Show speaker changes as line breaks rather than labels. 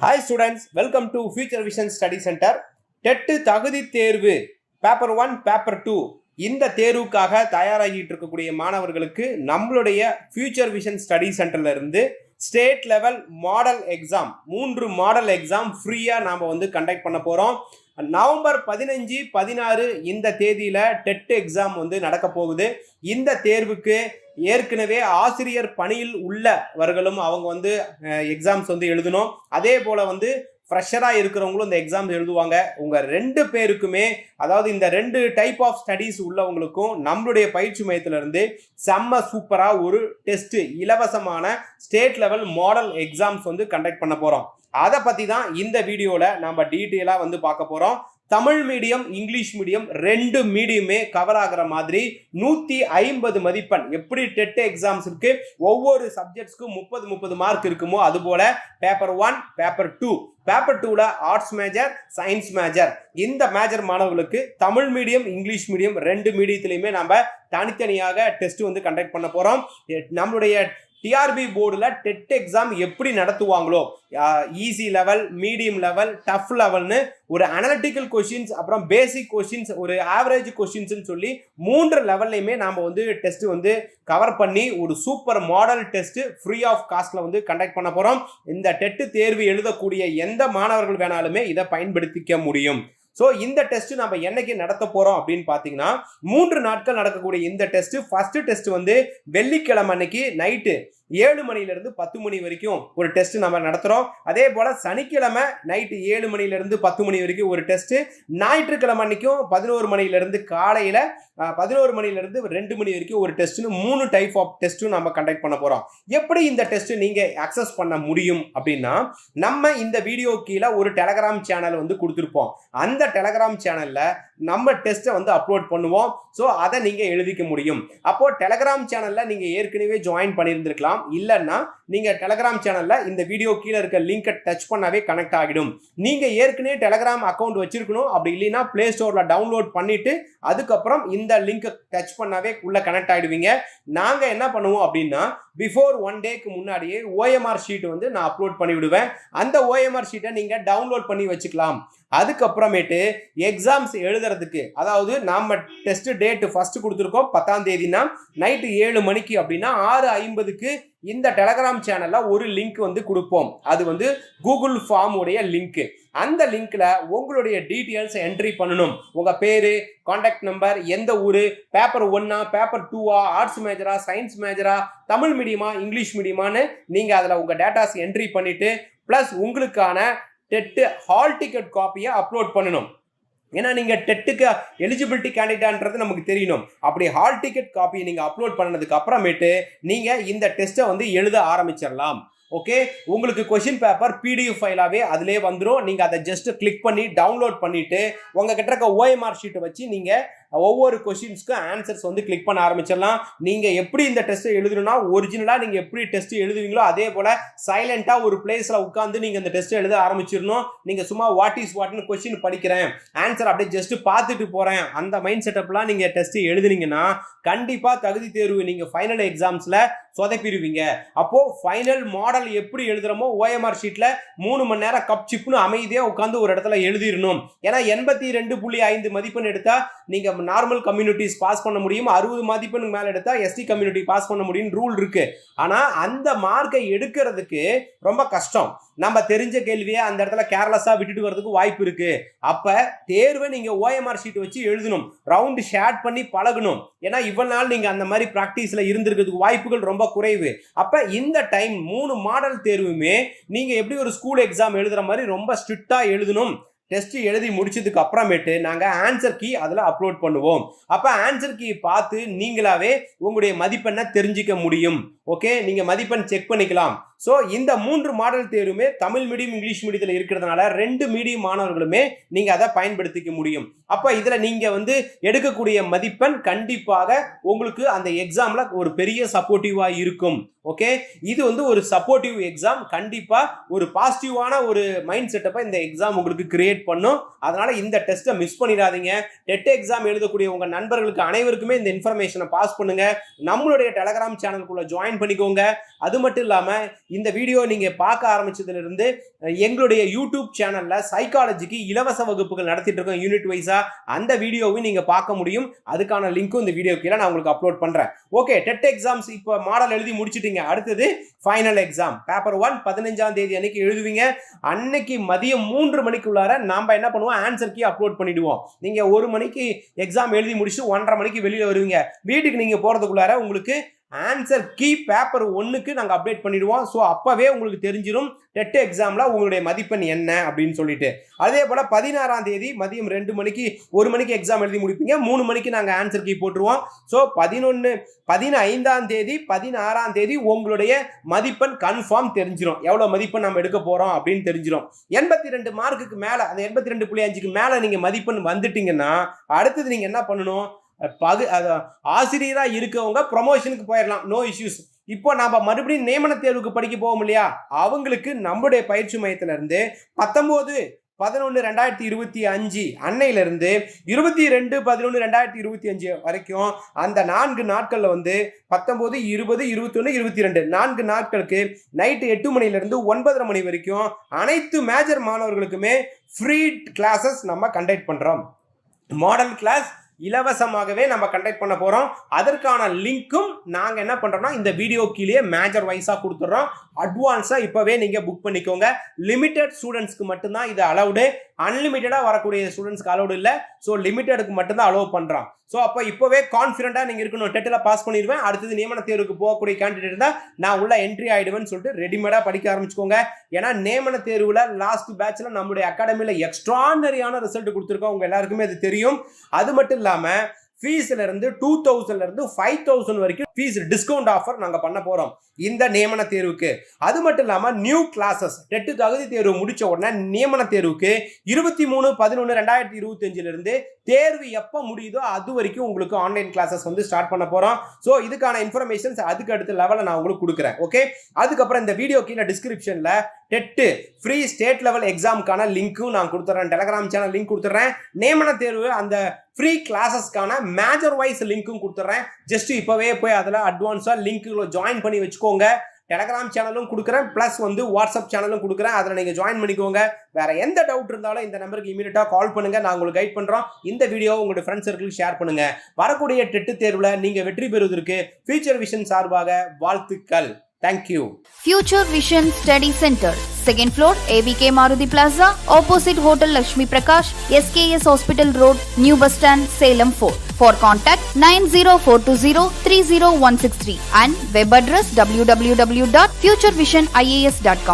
Hi students, welcome to Future Vision Study Center. TET தகுதி தேர்வு paper 1 paper 2 இந்த தேர்வுக்காக தயாராகிட்டு இருக்கக்கூடிய மாணவர்களுக்கு நம்மளுடைய ஃபியூச்சர் விஷன் ஸ்டடி சென்டர்ல இருந்து state level model exam 3 model exam ஃப்ரீயா நாம கண்டக்ட் பண்ண போறோம். நவம்பர் 15, 16 இந்த தேதியில டெட் எக்ஸாம் நடக்க போகுது. இந்த தேர்வுக்கு ஏற்கனவே ஆசிரியர் பணியில் உள்ளவர்களும் அவங்க எக்ஸாம்ஸ் எழுதணும். அதே போல ஃப்ரெஷராக இருக்கிறவங்களும் இந்த எக்ஸாம் எழுதுவாங்க. உங்கள் 2 பேருக்குமே, அதாவது இந்த 2 டைப் ஆஃப் ஸ்டடீஸ் உள்ளவங்களுக்கும் நம்மளுடைய பயிற்சி மையத்திலிருந்து செம்ம சூப்பராக ஒரு டெஸ்ட், இலவசமான state level model exams conduct பண்ண போகிறோம். அதை பற்றி தான் இந்த வீடியோவில் நம்ம டீட்டெயிலாக பார்க்க போகிறோம். தமிழ் மீடியம், இங்கிலீஷ் மீடியம் 2 மீடியமே கவர் ஆகிற மாதிரி 150 மதிப்பெண். எப்படி டெட் எக்ஸாம்ஸ் இருக்கு, ஒவ்வொரு சப்ஜெக்ட்ஸ்க்கும் 30 மார்க் இருக்குமோ அதுபோல பேப்பர் 1 பேப்பர் 2 பேப்பர் 2ல ஆர்ட்ஸ் மேஜர், சயின்ஸ் மேஜர், இந்த மேஜர் மாணவர்களுக்கு தமிழ் மீடியம், இங்கிலீஷ் மீடியம் 2 மீடியத்திலையுமே நம்ம தனித்தனியாக டெஸ்ட் கண்டக்ட் பண்ண போறோம். நம்மளுடைய டிஆர்பி போர்டில் டெட் எக்ஸாம் எப்படி நடத்துவாங்களோ, easy level, medium level, tough லெவல்னு ஒரு அனலிட்டிக்கல் கொஸ்டின்ஸ், அப்புறம் பேசிக் கொஸ்டின்ஸ், ஒரு ஆவரேஜ் கொஸ்டின்ஸ்னு சொல்லி 3 லெவல்லையுமே நாம் டெஸ்ட் கவர் பண்ணி ஒரு super model test free of காஸ்ட்ல கண்டக்ட் பண்ண போறோம். இந்த டெட் தேர்வு எழுதக்கூடிய எந்த மாணவர்கள் வேணாலுமே இதை பயன்படுத்திக்க முடியும். ஸோ இந்த டெஸ்ட் நம்ம என்னைக்கு நடத்த போறோம் அப்படின்னு பார்த்தீங்கன்னா, 3 நாட்கள் நடக்கக்கூடிய இந்த டெஸ்ட், ஃபர்ஸ்ட் டெஸ்ட் வெள்ளிக்கிழமை அன்னைக்கு நைட்டு 7 மணிலிருந்து 10 மணி வரைக்கும் ஒரு டெஸ்ட் நம்ம நடத்துறோம். அதே போல சனிக்கிழமை நைட்டு 7 மணிலிருந்து 10 மணி வரைக்கும் ஒரு டெஸ்ட், ஞாயிற்றுக்கிழமை அன்னைக்கும் 11 மணிலிருந்து காலையில 11 மணிலிருந்து 2 மணி வரைக்கும் ஒரு டெஸ்ட்னு 3 டைப் ஆஃப் டெஸ்ட்டும் நம்ம கண்டக்ட் பண்ண போறோம். எப்படி இந்த டெஸ்ட் நீங்க அக்சஸ் பண்ண முடியும் அப்படின்னா, நம்ம இந்த வீடியோ கீழே ஒரு டெலகிராம் சேனல் கொடுத்துருப்போம். அந்த டெலகிராம் சேனல்ல நம்ம டெஸ்ட்டை அப்லோட் பண்ணுவோம். ஸோ அதை நீங்க எழுதிக்க முடியும். அப்போ டெலகிராம் சேனல்ல நீங்க ஏற்கனவே ஜாயின் பண்ணியிருந்திருக்கலாம். இல்லைன்னா நீங்க டெலகிராம் சேனல்ல இந்த வீடியோ கீழே இருக்க லிங்கை டச் பண்ணாவே கனெக்ட் ஆகிடும். நீங்க ஏற்கனவே டெலகிராம் அக்கௌண்ட் வச்சிருக்கணும். அப்படி இல்லைன்னா பிளே ஸ்டோர்ல டவுன்லோட் பண்ணிட்டு அதுக்கப்புறம் இந்த லிங்கை டச் பண்ணாவே உள்ள கனெக்ட் ஆயிடுவீங்க. நாங்க என்ன பண்ணுவோம் அப்படின்னா, பிஃபோர் 1 டேக்கு முன்னாடியே OMR ஷீட் நான் அப்லோட் பண்ணி விடுவேன். அந்த OMR ஷீட்டை நீங்க டவுன்லோட் பண்ணி வச்சுக்கலாம். அதுக்கப்புறமேட்டு எக்ஸாம்ஸ் எழுதுறதுக்கு, அதாவது நாம டெஸ்ட் டேட் ஃபர்ஸ்ட் கொடுத்துருக்கோம் 10ஆம் தேதினா நைட்டு 7 மணிக்கு அப்படின்னா 6:50க்கு இந்த டெலகிராம் சேனல்ல ஒரு லிங்க் கொடுப்போம். அது கூகுள் ஃபார்ம் உடைய லிங்க். அந்த லிங்க்ல உங்களுடைய டீடைல்ஸ் என்ட்ரி பண்ணணும். உங்க பேரு, கான்டாக்ட் நம்பர், எந்த ஊரு, பேப்பர் 1ஆ, பேப்பர் 2ஆ, ஆர்ட்ஸ் மேஜரா, சயின்ஸ் மேஜரா, தமிழ் மீடியமா, இங்கிலீஷ் மீடியமான்னு நீங்க அதுல உங்க டேட்டாஸ் என்ட்ரி பண்ணிட்டு பிளஸ் உங்களுக்கான டெட் ஹால் டிக்கெட் காப்பியை அப்லோட் பண்ணணும். ஏன்னா நீங்க டெட்டுக்கு எலிஜிபிலிட்டி கேண்டிடேட்ன்றது நமக்கு தெரியணும். அப்படி ஹால் டிக்கெட் காப்பி நீங்க அப்லோட் பண்ணதுக்கு அப்புறமேட்டு நீங்க இந்த டெஸ்ட்டை எழுத ஆரம்பிச்சிடலாம். ஓகே, உங்களுக்கு கொஸ்டின் பேப்பர் PDF ஃபைலாவே அதிலே வந்துடும். நீங்க அதை ஜஸ்ட் கிளிக் பண்ணி டவுன்லோட் பண்ணிட்டு உங்ககிட்ட இருக்க OMR ஷீட்டை வச்சு நீங்க ஒவ்வொரு கொஸ்டின்ஸ்க்கும் ஆன்சர்ஸ் கிளிக் பண்ண ஆரம்பிச்சிடலாம். நீங்க எப்படி இந்த டெஸ்ட் எழுதணும்னா, ஒரிஜினலா நீங்க எப்படி டெஸ்ட் எழுதுவீங்களோ அதே போல சைலண்டா ஒரு பிளேஸ்ல உட்கார்ந்து நீங்க இந்த டெஸ்ட் எழுத ஆரம்பிச்சிடணும். நீங்க சும்மா வாட் இஸ் வாட்னு கொஸ்டின் படிக்கிறேன், ஆன்சர் அப்படியே ஜஸ்ட் பார்த்துட்டு போறேன், அந்த மைண்ட் செட்டப்லாம் நீங்க டெஸ்ட் எழுதுனீங்கன்னா கண்டிப்பா தகுதி தேர்வு நீங்க ஃபைனல் எக்ஸாம்ஸ்ல சொதப்பிடுவீங்க. அப்போ ஃபைனல் மாடல் எப்படி எழுதுறோமோ OMR ஷீட்ல 3 மணி நேரம் கப் சிப்னு அமைதியா உட்கார்ந்து ஒரு இடத்துல எழுதிடணும். ஏன்னா 82.5 மதிப்பெண் எடுத்தா நீங்க நார்மல் கம்யூனிட்டிஸ் பாஸ் பண்ண முடியும், 60 மதிப்பெண்ணுக்கு மேல எடுத்தா ST கம்யூனிட்டி பாஸ் பண்ண முடியும் ரூல் இருக்கு. ஆனா அந்த மார்க்கை எடுக்கிறதுக்கு ரொம்ப கஷ்டம். நம்ம தெரிஞ்ச கேள்வியை அந்த இடத்துல கேர்லெஸ்ஸா விட்டுட்டு வரதுக்கு வாய்ப்பு இருக்கு. அப்ப தேர்வை நீங்க OMR ஷீட் வச்சு எழுதணும், ரவுண்ட் ஷேட் பண்ணி பழகணும். ஏன்னா இவ்வளவு நாள் நீங்க அந்த மாதிரி பிராக்டிஸ்ல இருந்திருக்கிறதுக்கு வாய்ப்புகள் ரொம்ப குறைவு. அப்ப இந்த டைம் 3 மாடல் தேர்வுமே நீங்க எப்படி ஒரு ஸ்கூல் எக்ஸாம் எழுதுற மாதிரி ரொம்ப ஸ்ட்ரிக்டா எழுதணும். டெஸ்ட் எழுதி முடிச்சதுக்கு அப்புறமேட்டு நாங்க ஆன்சர் கீ அதுல அப்லோட் பண்ணுவோம். அப்ப ஆன்சர் கீ பார்த்து நீங்களாவே உங்களுடைய மதிப்பெண்ணை தெரிஞ்சிக்க முடியும். ஓகே, நீங்க மதிப்பெண் செக் பண்ணிக்கலாம். ஸோ இந்த 3 மாடல் தேர்வுமே தமிழ் மீடியம், இங்கிலீஷ் மீடியத்தில் இருக்கிறதுனால 2 மீடியம் மாணவர்களுமே நீங்க அதை பயன்படுத்திக்க முடியும். அப்ப இதுல நீங்க எடுக்கக்கூடிய மதிப்பெண் கண்டிப்பாக உங்களுக்கு அந்த எக்ஸாம்ல ஒரு பெரிய சப்போர்ட்டிவா இருக்கும். ஓகே, இது ஒரு சப்போர்ட்டிவ் எக்ஸாம். கண்டிப்பா ஒரு பாசிட்டிவான ஒரு மைண்ட் செட்டப்பை இந்த எக்ஸாம் உங்களுக்கு கிரியேட் பண்ணும். அதனால இந்த டெஸ்ட்டை மிஸ் பண்ணிடாதீங்க. டெட் எக்ஸாம் எழுதக்கூடிய உங்க நண்பர்களுக்கு அனைவருக்குமே இந்த இன்ஃபர்மேஷனை பாஸ் பண்ணுங்க. நம்மளுடைய டெலகிராம் சேனலுக்குள்ள ஜாயின் ஜாயின் பண்ணிக்கோங்க. அது மட்டும் இல்லாம இந்த வீடியோ நீங்க பார்க்க ஆரம்பிச்சதுல இருந்து எங்களுடைய யூடியூப் சேனல்ல சைக்காலஜிக்கு இலவச வகுப்புகள் நடத்திட்டு இருக்கோம் யூனிட் வைஸா. அந்த வீடியோவையும் நீங்க பார்க்க முடியும். அதுக்கான லிங்க்கும் இந்த வீடியோ கீழே நான் உங்களுக்கு அப்லோட் பண்றேன். ஓகே, டெட் எக்ஸாம்ஸ் இப்போ மாடல் எழுதி முடிச்சிட்டீங்க. அடுத்தது ஃபைனல் எக்ஸாம் பேப்பர் 1 15ஆம் தேதி அன்னைக்கு எழுதுவீங்க. அன்னைக்கு மதியம் 3 மணிக்குள்ளார நாம என்ன பண்ணுவோம், ஆன்சர் கீ அப்லோட் பண்ணிடுவோம். நீங்க 1 மணிக்கு எக்ஸாம் எழுதி முடிச்சு 1:30 மணிக்கு வெளியில வருவீங்க. வீட்டுக்கு நீங்க போறதுக்குள்ளார உங்களுக்கு ஆன்சர் கீ பேப்பர் 1க்கு நாங்க அப்டேட் பண்ணிடுவோம். ஸோ அப்பவே உங்களுக்கு தெரிஞ்சிடும் டெட் எக்ஸாம்ல உங்களுடைய மதிப்பெண் என்ன அப்படின்னு சொல்லிட்டு. அதே போல 16ஆம் தேதி மதியம் 2 மணிக்கு 1 மணிக்கு எக்ஸாம் எழுதி முடிப்பீங்க. 3 மணிக்கு நாங்க ஆன்சர் கீ போட்டுருவோம். ஸோ 15ஆம் தேதி 16ஆம் தேதி உங்களுடைய மதிப்பெண் கன்ஃபார்ம் தெரிஞ்சிடும். எவ்வளவு மதிப்பெண் நம்ம எடுக்க போறோம் அப்படின்னு தெரிஞ்சிடும். 82 மார்க்குக்கு மேல, அந்த 82.5க்கு மேல நீங்க மதிப்பெண் வந்துட்டீங்கன்னா அடுத்தது நீங்க என்ன பண்ணணும், ஆசிரியரா இருக்கவங்க ப்ரொமோஷனுக்கு போயிடலாம், நோ இஷ்யூஸ். இப்போ நாம மறுபடியும் நியமன தேர்வுக்கு படிக்க போவோம் இல்லையா, அவங்களுக்கு நம்முடைய பயிற்சி மையத்துல இருந்து 19/11/2025 அன்னையில இருந்து 22/11/2025 வரைக்கும் அந்த 4 நாட்கள்ல 19, 20, 21, 22 4 நாட்களுக்கு நைட்டு 8 மணில இருந்து 9:30 மணி வரைக்கும் அனைத்து மேஜர் மாணவர்களுக்குமே ஃப்ரீ கிளாஸஸ் நம்ம கண்டக்ட் பண்றோம். மாடல் கிளாஸ் இலவசமாகவே நம்ம கண்டக்ட் பண்ண போறோம். அதற்கான லிங்க்கும் நாங்க என்ன பண்றோம்னா இந்த வீடியோ கீழே மேஜர் வைஸா கொடுத்துறோம். அட்வான்ஸா இப்பவே நீங்க புக் பண்ணிக்கோங்க. லிமிடெட் ஸ்டூடெண்ட்ஸ்க்கு மட்டும்தான் இது அலௌடு. அன்லிமிட்டடா வரக்கூடிய ஸ்டூடெண்ட்ஸ்க்கு அலௌடு இல்ல. ஸோ லிமிட்டெடுக்கு மட்டும்தான் அலோவ் பண்றோம். ஸோ அப்போ இப்பவே கான்ஃபிடண்டா நீங்க இருக்கணும், டெட்டில் பாஸ் பண்ணிடுவேன், அடுத்தது நியமன தேர்வுக்கு போகக்கூடிய கேண்டிடேட் இருந்தா நான் உள்ள என்ட்ரி ஆயிடுவேன்னு சொல்லிட்டு ரெடிமேடா படிக்க ஆரம்பிச்சுக்கோங்க. ஏன்னா நியமன தேர்வுல லாஸ்ட் பேட்ச்ல நம்மளுடைய அகாடமியில எக்ஸ்ட்ரானரியான ரிசல்ட் கொடுத்துருக்கோம், உங்க எல்லாருக்குமே அது தெரியும். அது மட்டும் இல்லாம ஃபீஸ்ல இருந்து 2000ல இருந்து 5000 வரைக்கும் ஃபீஸ் டிஸ்கவுண்ட் ஆஃபர் நாங்க பண்ண போறோம் இந்த நியமன தேர்வுக்கு. அது மட்டும் இல்லாம நியூ கிளாஸஸ் டெட் தகுதி தேர்வு முடிச்ச உடனே நியமன தேர்வுக்கு 23/11/2025 இருந்து தேர்வு எப்ப முடியுதோ அது வரைக்கும் உங்களுக்கு ஆன்லைன் கிளாஸஸ் ஸ்டார்ட் பண்ண போறோம். சோ இதுக்கான இன்ஃபர்மேஷன்ஸ் அதுக்கு அடுத்த லெவல்ல நான் உங்களுக்கு கொடுக்குறேன். ஓகே, அதுக்கப்புறம் இந்த வீடியோ கீழே டிஸ்கிரிப்ஷன்ல டெட் ஃப்ரீ ஸ்டேட் லெவல் எக்ஸாமுக்கான லிங்க்கும் நான் கொடுத்துறேன். டெலிகிராம் சேனல் லிங்க் கொடுத்துறேன். நியமன தேர்வு அந்த ஃப்ரீ கிளாஸஸ்க்கான மேஜர் வைஸ் லிங்க்கும் கொடுத்துறேன். ஜஸ்ட் இப்பவே போய் அதில் அட்வான்ஸா லிங்க்ல ஜாயின் பண்ணி வச்சுக்கோங்க. டெலிகிராம் சேனலும் கொடுக்குறேன், பிளஸ் வாட்ஸ்அப் சேனலும் கொடுக்குறேன். அதில் நீங்கள் ஜாயின் பண்ணிக்கோங்க. வேற எந்த டவுட் இருந்தாலும் இந்த நம்பருக்கு இமீடியட்டா கால் பண்ணுங்க, நான் உங்களுக்கு கைட் பண்றோம். இந்த வீடியோ உங்களுடைய ஃப்ரெண்ட்ஸ் சர்க்கிளுக்கு ஷேர் பண்ணுங்க. வரக்கூடிய டெட் தேர்வுல நீங்க வெற்றி பெறுவதற்கு ஃபியூச்சர் விஷன் சார்பாக வாழ்த்துக்கள். Thank you.
Future Vision Study Center, 2nd floor, ABK Maruti Plaza, opposite Hotel Lakshmi Prakash, SKS Hospital Road, New Bus Stand, Salem 4. For contact 90420 30163 and web address www.futurevisionias.com.